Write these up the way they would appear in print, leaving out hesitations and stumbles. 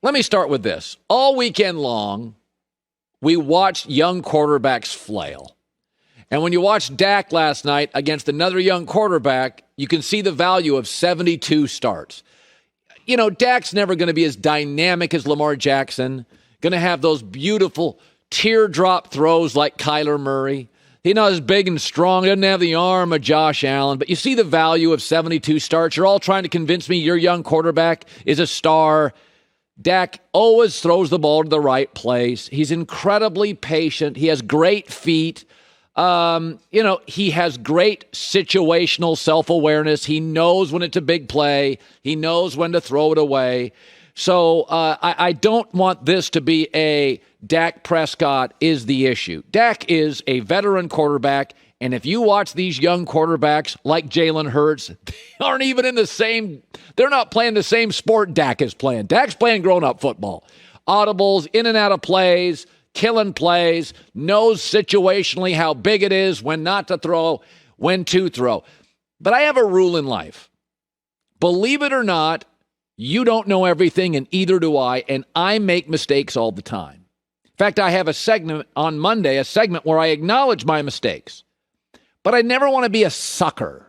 Let me start with this. All weekend long, we watched young quarterbacks flail. And when you watched Dak last night against another young quarterback, you can see the value of 72 starts. You know, Dak's never going to be as dynamic as Lamar Jackson, going to have those beautiful teardrop throws like Kyler Murray. He's not as big and strong, doesn't have the arm of Josh Allen, but you see the value of 72 starts. You're all trying to convince me your young quarterback is a star. Dak always throws the ball to the right place. He's incredibly patient. He has great feet. He has great situational self-awareness. He knows when it's a big play. He knows when to throw it away. So I don't want this to be a Dak Prescott is the issue. Dak is a veteran quarterback, and if you watch these young quarterbacks like Jalen Hurts, they aren't even in the same, they're not playing the same sport Dak is playing. Dak's playing grown-up football. Audibles, in and out of plays, killing plays, knows situationally how big it is, when not to throw, when to throw. But I have a rule in life. Believe it or not, you don't know everything, and either do I, and I make mistakes all the time. In fact, I have a segment on Monday, where I acknowledge my mistakes. But I never want to be a sucker.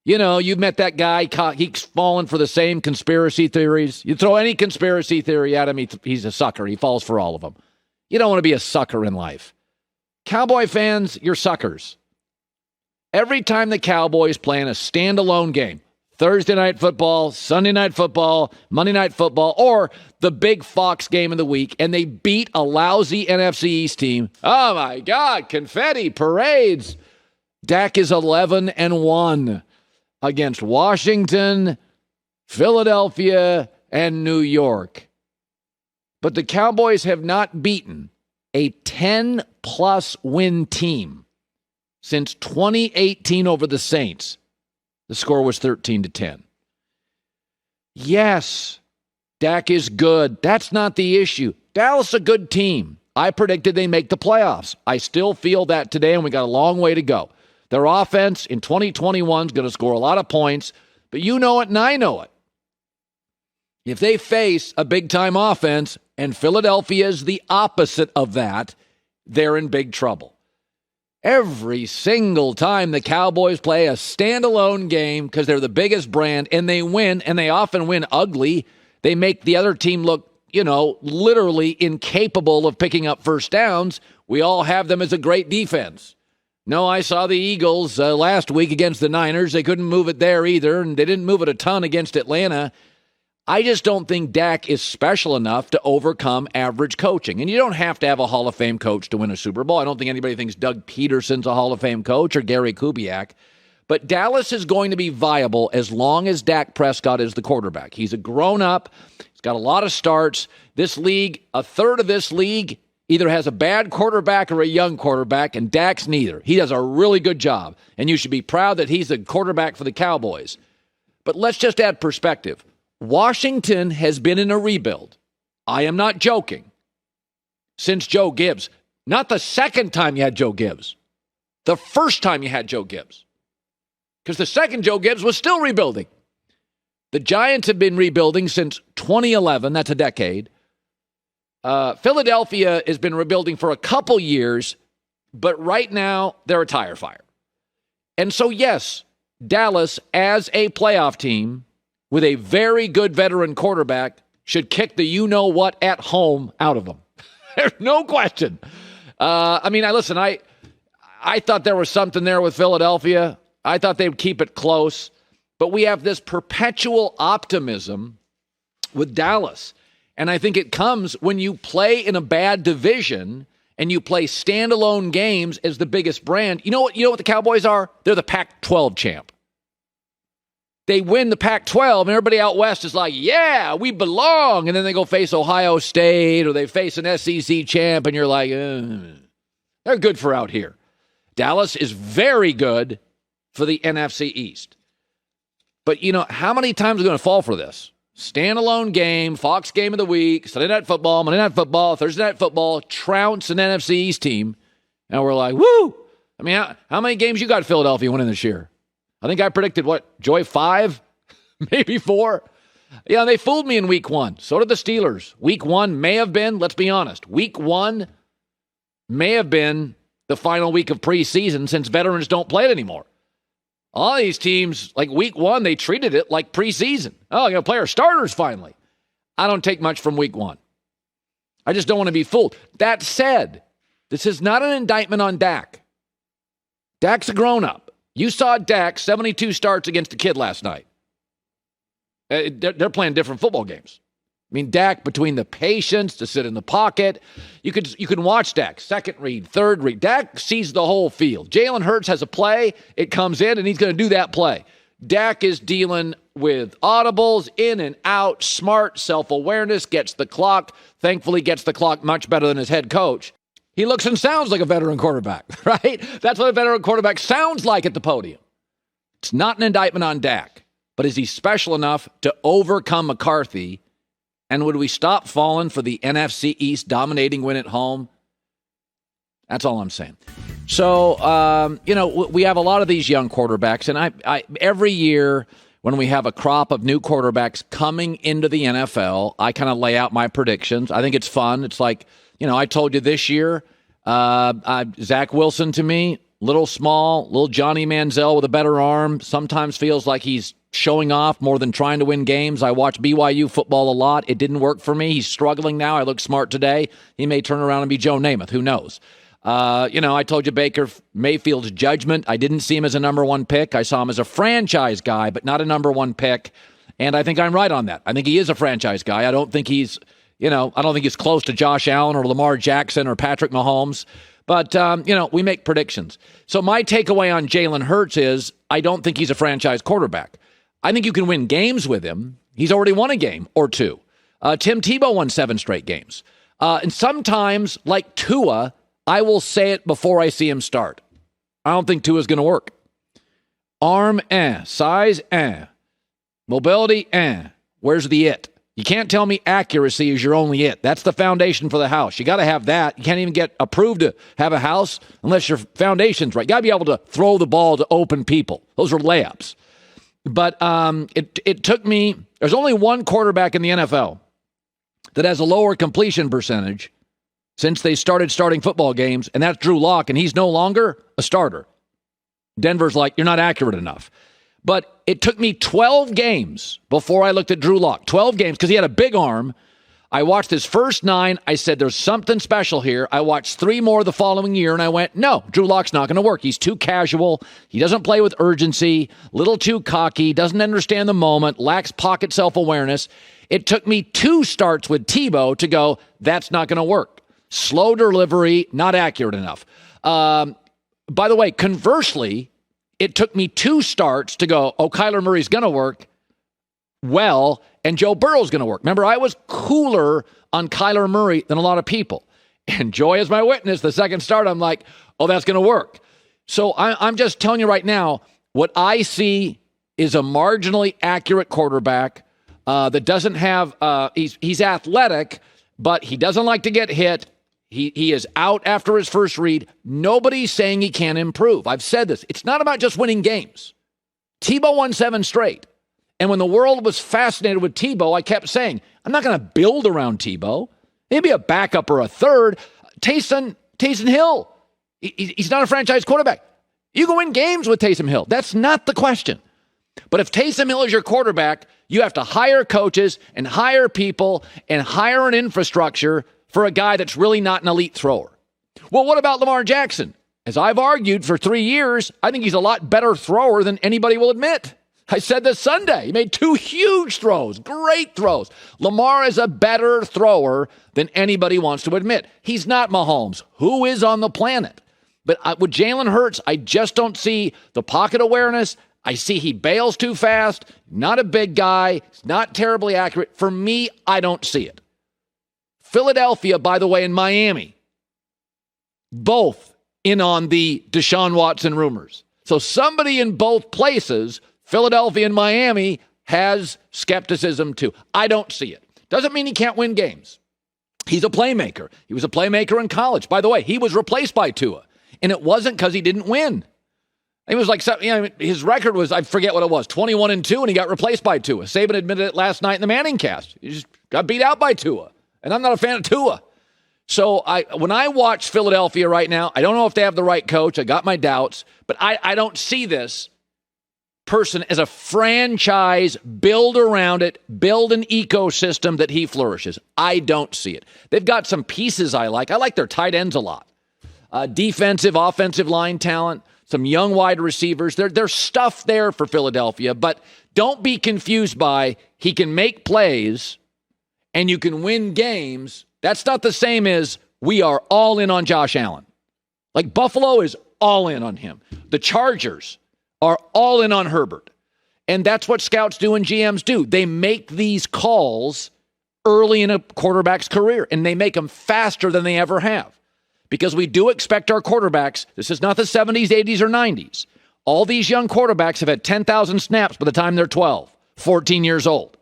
You know, you've met that guy, he's fallen for the same conspiracy theories. You throw any conspiracy theory at him, he's a sucker. He falls for all of them. You don't want to be a sucker in life. Cowboy fans, you're suckers. Every time the Cowboys play in a standalone game, Thursday night football, Sunday night football, Monday night football, or the big Fox game of the week, and they beat a lousy NFC East team. Oh my God, confetti, parades. Dak is 11-1 against Washington, Philadelphia, and New York. But the Cowboys have not beaten a 10-plus win team since 2018 over the Saints. The score was 13-10. Yes, Dak is good. That's not the issue. Dallas is a good team. I predicted they make the playoffs. I still feel that today, and we got a long way to go. Their offense in 2021 is going to score a lot of points, but you know it and I know it. If they face a big-time offense, and Philadelphia is the opposite of that, they're in big trouble. Every single time the Cowboys play a standalone game because they're the biggest brand and they win, and they often win ugly, they make the other team look, literally incapable of picking up first downs. We all have them as a great defense. No, I saw the Eagles last week against the Niners. They couldn't move it there either, and they didn't move it a ton against Atlanta. I just don't think Dak is special enough to overcome average coaching. And you don't have to have a Hall of Fame coach to win a Super Bowl. I don't think anybody thinks Doug Peterson's a Hall of Fame coach or Gary Kubiak. But Dallas is going to be viable as long as Dak Prescott is the quarterback. He's a grown-up. He's got a lot of starts. This league, a third of this league, either has a bad quarterback or a young quarterback, and Dak's neither. He does a really good job, and you should be proud that he's the quarterback for the Cowboys. But let's just add perspective. Washington has been in a rebuild. I am not joking. Since Joe Gibbs. Not the second time you had Joe Gibbs. The first time you had Joe Gibbs. Because the second Joe Gibbs was still rebuilding. The Giants have been rebuilding since 2011. That's a decade. Philadelphia has been rebuilding for a couple years, but right now they're a tire fire. And so, yes, Dallas, as a playoff team, with a very good veteran quarterback, should kick the you-know-what at home out of them. There's no question. I thought there was something there with Philadelphia. I thought they would keep it close. But we have this perpetual optimism with Dallas. And I think it comes when you play in a bad division and you play standalone games as the biggest brand. You know what the Cowboys are? They're the Pac-12 champ. They win the Pac-12, and everybody out west is like, yeah, we belong. And then they go face Ohio State, or they face an SEC champ, and you're like, they're good for out here. Dallas is very good for the NFC East. But, how many times are we going to fall for this? Standalone game, Fox game of the week, Sunday Night Football, Monday Night Football, Thursday Night Football, trounce an NFC East team. And we're like, woo! I mean, how many games you got Philadelphia winning this year? I think I predicted, Joy, 5? Maybe 4? Yeah, they fooled me in week one. So did the Steelers. Week one may have been, let's be honest, week one may have been the final week of preseason since veterans don't play it anymore. All these teams, like week one, they treated it like preseason. Oh, you're going to play our starters finally. I don't take much from week one. I just don't want to be fooled. That said, this is not an indictment on Dak. Dak's a grown-up. You saw Dak 72 starts against a kid last night. They're playing different football games. I mean, Dak, between the patience to sit in the pocket, you can watch Dak, second read, third read. Dak sees the whole field. Jalen Hurts has a play, it comes in, and he's going to do that play. Dak is dealing with audibles, in and out, smart, self-awareness, gets the clock. Thankfully, gets the clock much better than his head coach. He looks and sounds like a veteran quarterback, right? That's what a veteran quarterback sounds like at the podium. It's not an indictment on Dak, but is he special enough to overcome McCarthy? And would we stop falling for the NFC East dominating win at home? That's all I'm saying. So, we have a lot of these young quarterbacks, and I every year when we have a crop of new quarterbacks coming into the NFL, I kind of lay out my predictions. I think it's fun. It's like, I told you this year, Zach Wilson to me, little small, little Johnny Manziel with a better arm, sometimes feels like he's showing off more than trying to win games. I watch BYU football a lot. It didn't work for me. He's struggling now. I look smart today. He may turn around and be Joe Namath. Who knows? I told you Baker Mayfield's judgment. I didn't see him as a number one pick. I saw him as a franchise guy, but not a number one pick. And I think I'm right on that. I think he is a franchise guy. I don't think he's close to Josh Allen or Lamar Jackson or Patrick Mahomes. But, we make predictions. So my takeaway on Jalen Hurts is I don't think he's a franchise quarterback. I think you can win games with him. He's already won a game or two. Tim Tebow won 7 straight games. And sometimes, like Tua, I will say it before I see him start. I don't think Tua's going to work. Arm, size, mobility, where's the it? You can't tell me accuracy is your only it. That's the foundation for the house. You got to have that. You can't even get approved to have a house unless your foundation's right. You got to be able to throw the ball to open people. Those are layups. But it took me, there's only one quarterback in the NFL that has a lower completion percentage since they started starting football games, and that's Drew Lock, and he's no longer a starter. Denver's like, you're not accurate enough. But it took me 12 games before I looked at Drew Lock. 12 games, because he had a big arm. I watched his first 9. I said, there's something special here. I watched 3 more the following year, and I went, no, Drew Lock's not going to work. He's too casual. He doesn't play with urgency, little too cocky, doesn't understand the moment, lacks pocket self-awareness. It took me 2 starts with Tebow to go, that's not going to work. Slow delivery, not accurate enough. By the way, conversely, it took me 2 starts to go, Kyler Murray's going to work well, and Joe Burrow's going to work. Remember, I was cooler on Kyler Murray than a lot of people. And Joy is my witness. The second start, I'm like, that's going to work. So I'm just telling you right now, what I see is a marginally accurate quarterback that doesn't have, he's athletic, but he doesn't like to get hit. He is out after his first read. Nobody's saying he can't improve. I've said this. It's not about just winning games. Tebow won 7 straight. And when the world was fascinated with Tebow, I kept saying, I'm not going to build around Tebow. Maybe a backup or a third. Taysom Hill, he's not a franchise quarterback. You can win games with Taysom Hill. That's not the question. But if Taysom Hill is your quarterback, you have to hire coaches and hire people and hire an infrastructure for a guy that's really not an elite thrower. Well, what about Lamar Jackson? As I've argued for 3 years, I think he's a lot better thrower than anybody will admit. I said this Sunday. He made 2 huge throws, great throws. Lamar is a better thrower than anybody wants to admit. He's not Mahomes. Who is on the planet? But with Jalen Hurts, I just don't see the pocket awareness. I see he bails too fast, not a big guy, not terribly accurate. For me, I don't see it. Philadelphia, by the way, and Miami, both in on the Deshaun Watson rumors. So somebody in both places, Philadelphia and Miami, has skepticism too. I don't see it. Doesn't mean he can't win games. He's a playmaker. He was a playmaker in college. By the way, he was replaced by Tua, and it wasn't because he didn't win. It was like, his record was, I forget what it was, 21-2, and he got replaced by Tua. Saban admitted it last night in the Manning cast. He just got beat out by Tua, and I'm not a fan of Tua. So when I watch Philadelphia right now, I don't know if they have the right coach. I got my doubts, but I don't see this person as a franchise, build around it, build an ecosystem that he flourishes. I don't see it. They've got some pieces I like. I like their tight ends a lot. Defensive, offensive line talent, some young wide receivers. There's stuff there for Philadelphia, but don't be confused by he can make plays and you can win games. That's not the same as we are all in on Josh Allen. Like Buffalo is all in on him. The Chargers are all in on Herbert. And that's what scouts do and GMs do. They make these calls early in a quarterback's career, and they make them faster than they ever have. Because we do expect our quarterbacks, this is not the 70s, 80s, or 90s. All these young quarterbacks have had 10,000 snaps by the time they're 12, 14 years old.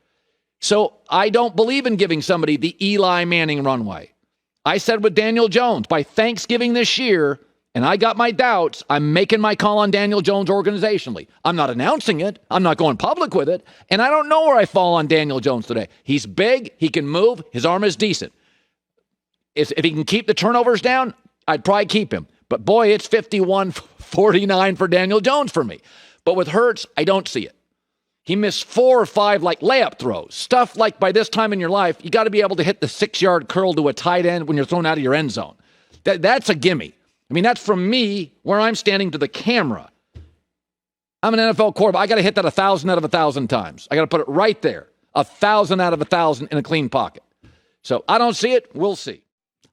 So I don't believe in giving somebody the Eli Manning runway. I said with Daniel Jones, by Thanksgiving this year, and I got my doubts, I'm making my call on Daniel Jones organizationally. I'm not announcing it. I'm not going public with it. And I don't know where I fall on Daniel Jones today. He's big. He can move. His arm is decent. If he can keep the turnovers down, I'd probably keep him. But boy, it's 51-49 for Daniel Jones for me. But with Hurts, I don't see it. He missed 4 or 5 like layup throws. Stuff like by this time in your life, you got to be able to hit the 6-yard curl to a tight end when you're thrown out of your end zone. That's a gimme. I mean, that's from me where I'm standing to the camera. I'm an NFL quarterback. I got to hit that 1,000 out of 1,000 times. I got to put it right there. 1,000 out of 1,000 in a clean pocket. So I don't see it. We'll see.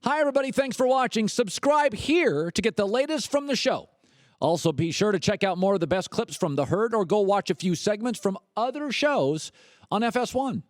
Hi, everybody. Thanks for watching. Subscribe here to get the latest from the show. Also, be sure to check out more of the best clips from The Herd or go watch a few segments from other shows on FS1.